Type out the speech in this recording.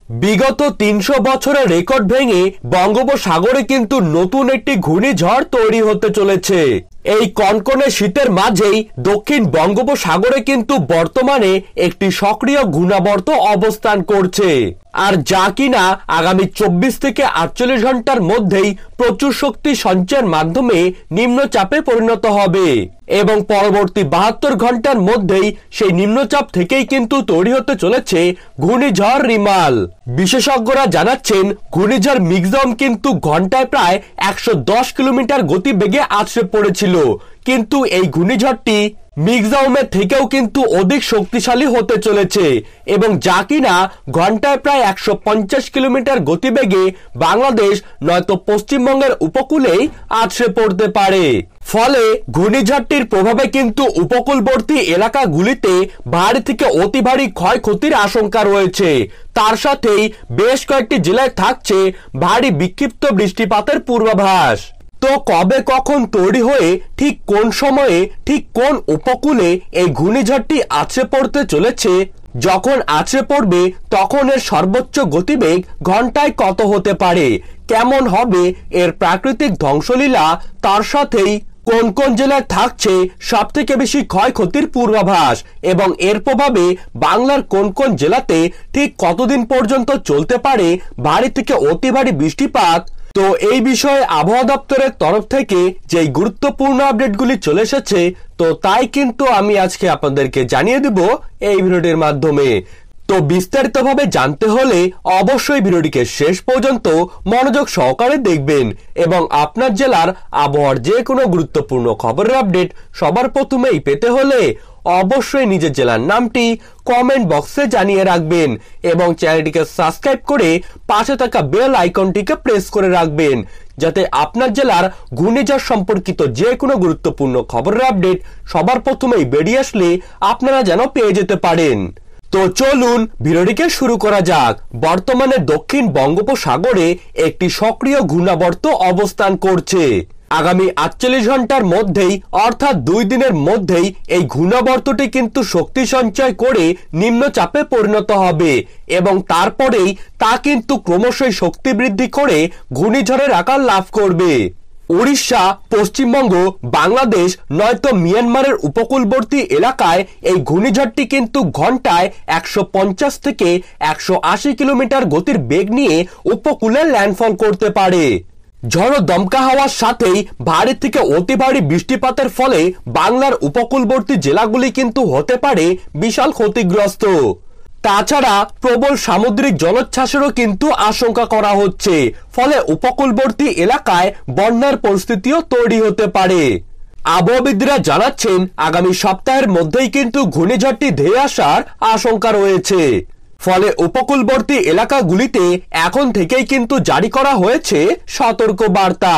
বিগত ৩০০ বছরের রেকর্ড ভেঙে বঙ্গোপসাগরে কিন্তু নতুন একটি ঘূর্ণিঝড় তৈরি হতে চলেছে। এই কনকনে শীতের মাঝেই দক্ষিণ বঙ্গোপসাগরে কিন্তু বর্তমানে একটি সক্রিয় ঘূর্ণাবর্ত অবস্থান করছে, আর যা কিনা আগামী ২৪ থেকে ৪৮ ঘন্টার মধ্যেই প্রচুর শক্তি সঞ্চয়ের মাধ্যমে নিম্নচাপে পরিণত হবে এবং পরবর্তী ৭২ ঘন্টার মধ্যেই সেই নিম্নচাপ থেকেই কিন্তু তৈরি হতে চলেছে ঘূর্ণিঝড় রিমাল। বিশেষজ্ঞরা জানাচ্ছেন ঘূর্ণিঝড় মিগজাউম কিন্তু ঘন্টায় প্রায় ১১০ কিলোমিটার গতিবেগে আছড়ে পড়েছিল, কিন্তু এই ঘূর্ণিঝড়টি মিগজাউমের থেকেও কিন্তু অধিক শক্তিশালী হতে চলেছে এবং যা কিনা ঘন্টায় প্রায় ১৫০ কিলোমিটার গতিবেগে বাংলাদেশ নয়তো পশ্চিমবঙ্গের উপকূলেই আছড়ে পড়তে পারে। ফলে ঘূর্ণিঝড়টির প্রভাবে কিন্তু উপকূলবর্তী এলাকাগুলিতে ভারী থেকে অতি ভারী ক্ষয়ক্ষতির আশঙ্কা রয়েছে। তার সাথেই বেশ কয়েকটি জেলায় থাকছে ভারী বিক্ষিপ্ত বৃষ্টিপাতের পূর্বাভাস। তো কবে কখন তৈরি হয়ে ঠিক কোন সময়ে ঠিক কোন উপকূলে এই ঘূর্ণিঝড়টি আছড়ে পড়তে চলেছে, যখন আছড়ে পড়বে তখন এর সর্বোচ্চ গতিবেগ ঘন্টায় কত হতে পারে, কেমন হবে এর প্রাকৃতিক ধ্বংসলীলা, তার সাথেই কোন কোন জেলায় থাকছে সব থেকে বেশি ক্ষয়ক্ষতির পূর্বাভাস এবং এর প্রভাবে বাংলার কোন কোন জেলাতে ঠিক কতদিন পর্যন্ত চলতে পারে ভারী থেকে অতি ভারী বৃষ্টিপাত। তো এই বিষয়ে আবহাওয়া দপ্তরের তরফ থেকে যে গুরুত্বপূর্ণ আপডেটগুলি চলে এসেছে, তো তাই কিন্তু আমি আজকে আপনাদেরকে জানিয়ে দেব এই ভিডিওটির মাধ্যমে। তো বিস্তারিতভাবে জানতে হলে অবশ্যই ভিডিওটিকে শেষ পর্যন্ত মনোযোগ সহকারে দেখবেন এবং আপনার জেলার আবহাওয়ার যে কোনো গুরুত্বপূর্ণ খবরের আপডেট সবার প্রথমেই পেতে হলে অবশ্যই নিজের জেলার নামটি কমেন্ট বক্সে জানিয়ে রাখবেন এবং চ্যানেলটিকে সাবস্ক্রাইব করে পাশে থাকা বেল আইকনটিকে প্রেস করে রাখবেন, যাতে আপনার জেলার ঘূর্ণিঝড় সম্পর্কিত যে কোনো গুরুত্বপূর্ণ খবরের আপডেট সবার প্রথমেই বেরিয়ে আসলে আপনারা যেন পেয়ে যেতে পারেন। তো চলুন ভিডিওটিকে শুরু করা যাক। বর্তমানে দক্ষিণ বঙ্গোপসাগরে একটি সক্রিয় ঘূর্ণাবর্ত অবস্থান করছে। আগামী ৪৮ ঘন্টার মধ্যেই অর্থাৎ ২ দিনের মধ্যেই এই ঘূর্ণাবর্তটি কিন্তু শক্তি সঞ্চয় করে নিম্নচাপে পরিণত হবে এবং তারপরেই তা কিন্তু ক্রমশই শক্তি বৃদ্ধি করে ঘূর্ণিঝড়ের আকার লাভ করবে। উড়িষ্যা, পশ্চিমবঙ্গ, বাংলাদেশ নয়তো মিয়ানমারের উপকূলবর্তী এলাকায় এই ঘূর্ণিঝড়টি কিন্তু ঘন্টায় ১৫০ থেকে ১৮০ কিলোমিটার গতির বেগ নিয়ে উপকূলে ল্যান্ডফল করতে পারে। ঝড়ো দমকা হাওয়ার সাথেই ভারী থেকে অতি ভারী বৃষ্টিপাতের ফলে বাংলার উপকূলবর্তী জেলাগুলি কিন্তু হতে পারে বিশাল ক্ষতিগ্রস্ত। তাছাড়া প্রবল সামুদ্রিক জলোচ্ছ্বাসেরও কিন্তু আশঙ্কা করা হচ্ছে, ফলে উপকূলবর্তী এলাকায় বন্যার পরিস্থিতিও তৈরি হতে পারে। আবহাওয়াবিদরা জানাচ্ছেন আগামী সপ্তাহের মধ্যেই কিন্তু ঘূর্ণিঝড়টি ধেয়ে আসার আশঙ্কা রয়েছে। ফলে উপকূলবর্তী এলাকাগুলিতে এখন থেকেই কিন্তু জারি করা হয়েছে সতর্ক বার্তা।